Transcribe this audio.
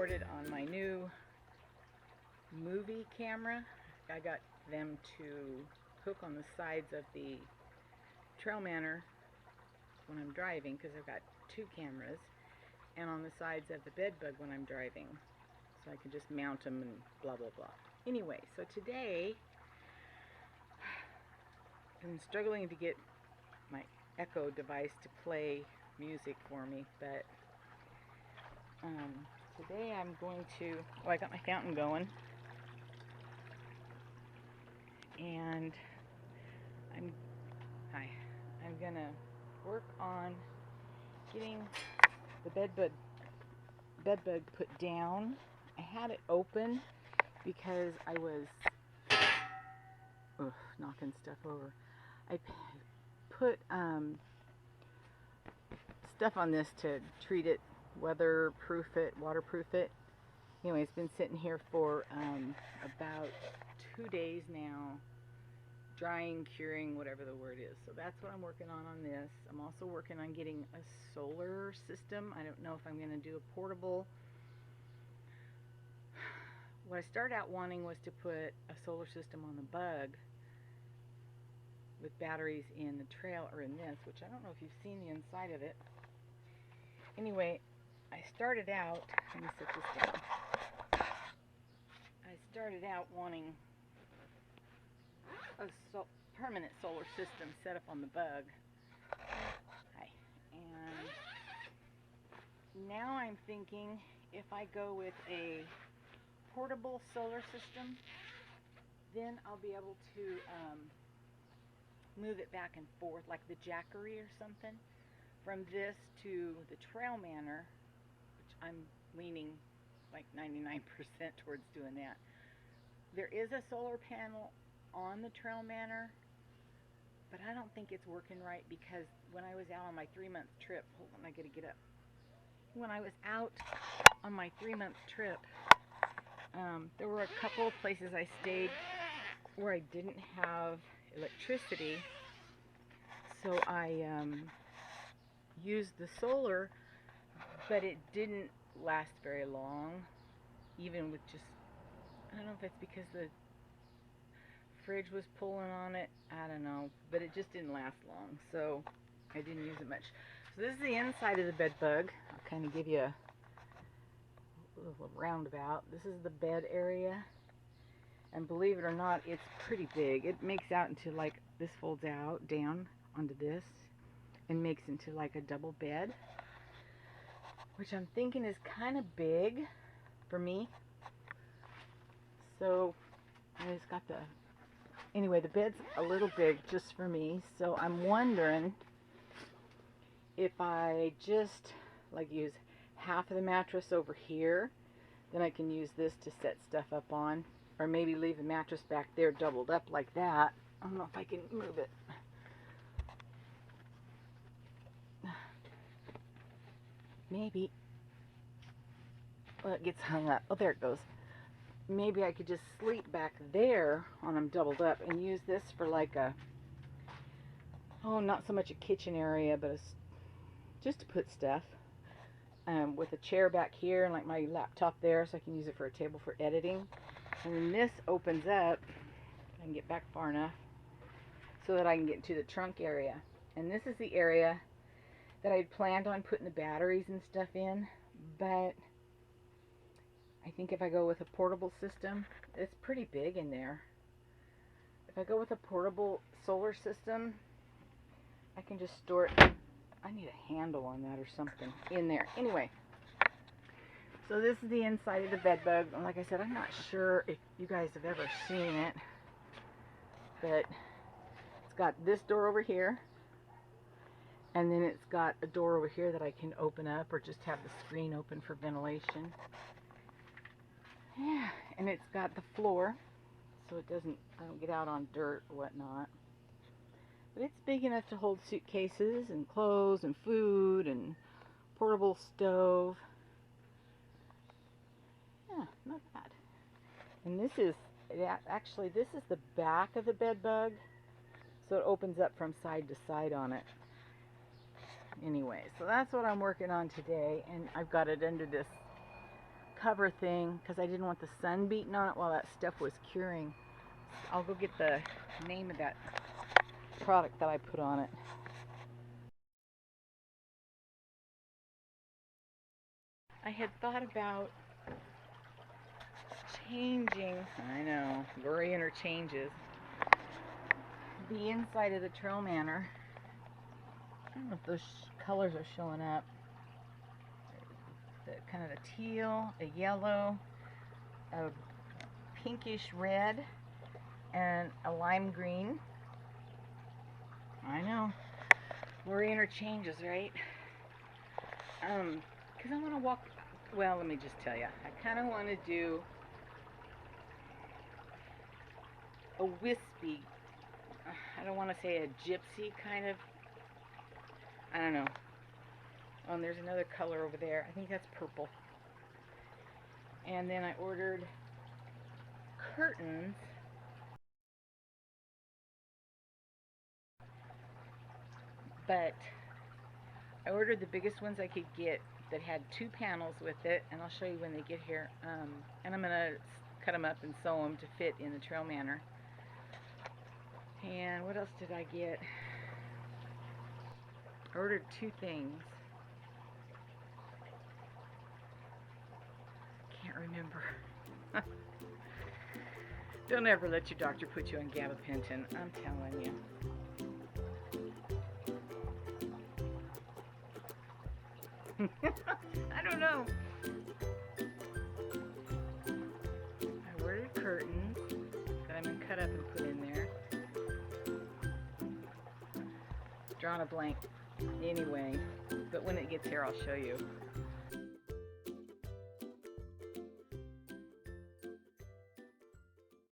recorded on my new movie camera. I got them to hook on the sides of the trail manor when I'm driving, because I've got two cameras, and on the sides of the bed bug when I'm driving, so I can just mount them and blah blah blah. Anyway, so today I'm struggling to get my Echo device to play music for me, but today I'm going to, I got my fountain going, and I'm gonna work on getting the bed bug put down. I had it open because I was knocking stuff over. I put stuff on this to treat it, weatherproof it, waterproof it. Anyway, it's been sitting here for about 2 days now, drying, curing, whatever the word is. So that's what I'm working on this. I'm also working on getting a solar system. I don't know if I'm going to do a portable. What I started out wanting was to put a solar system on the bug with batteries in the trail, or in this, which I don't know if you've seen the inside of it. Anyway, I started out, let me set this down. I started out wanting a permanent solar system set up on the bug. And now I'm thinking if I go with a portable solar system, then I'll be able to move it back and forth like the Jackery or something, from this to the trail manor, which I'm leaning like 99% towards doing that. There is a solar panel on the trail manor, but I don't think it's working right, because when I was out on my 3-month trip, hold on, I gotta get up. When I was out on my 3-month trip, there were a couple of places I stayed where I didn't have electricity, so I used the solar, but it didn't last very long, even with just, I don't know if it's because the fridge was pulling on it, I don't know, but it just didn't last long, so I didn't use it much. So this is the inside of the bed bug. I'll kind of give you a little roundabout. This is the bed area, and believe it or not, it's pretty big. It makes out into, like, this folds out down onto this and makes into like a double bed, which I'm thinking is kind of big for me. So it's got the, anyway, the bed's a little big just for me, so I'm wondering if I just like use half of the mattress over here, then I can use this to set stuff up on, or maybe leave the mattress back there doubled up like that. I don't know if I can move it. Maybe. Well, it gets hung up. Oh, there it goes. Maybe I could just sleep back there on them doubled up and use this for like a, not so much a kitchen area, but just to put stuff. With a chair back here and like my laptop there, so I can use it for a table for editing. And then this opens up, I can get back far enough so that I can get to the trunk area. And this is the area that I'd planned on putting the batteries and stuff in, but I think if I go with a portable system, it's pretty big in there. If I go with a portable solar system, I can just store it. I need a handle on that or something in there. Anyway, so this is the inside of the bed bug. And like I said, I'm not sure if you guys have ever seen it, but it's got this door over here, and then it's got a door over here that I can open up, or just have the screen open for ventilation. Yeah, and it's got the floor, so I don't get out on dirt or whatnot. But it's big enough to hold suitcases and clothes and food and portable stove. Yeah, not bad. And this is the back of the bed bug, so it opens up from side to side on it. Anyway, so that's what I'm working on today, and I've got it under this cover thing because I didn't want the sun beating on it while that stuff was curing. I'll go get the name of that product that I put on it. I had thought about changing, I know, Lori and her changes, the inside of the Trail Manor. I don't know if those colors are showing up. The kind of a teal, a yellow, a pinkish red, and a lime green. I know, Lori and her changes, right? Because I want to walk, well, let me just tell you, I kind of want to do a wispy, I don't want to say a gypsy kind of, I don't know. Oh, and there's another color over there. I think that's purple. And then I ordered curtains. But I ordered the biggest ones I could get that had 2 panels with it, and I'll show you when they get here. And I'm going to cut them up and sew them to fit in the Trail Manor. And what else did I get? I ordered 2 things. Can't remember. Don't ever let your doctor put you on gabapentin, I'm telling you. I don't know. I ordered curtains that I'm going to cut up and put in there. Drawn a blank anyway, but when it gets here I'll show you.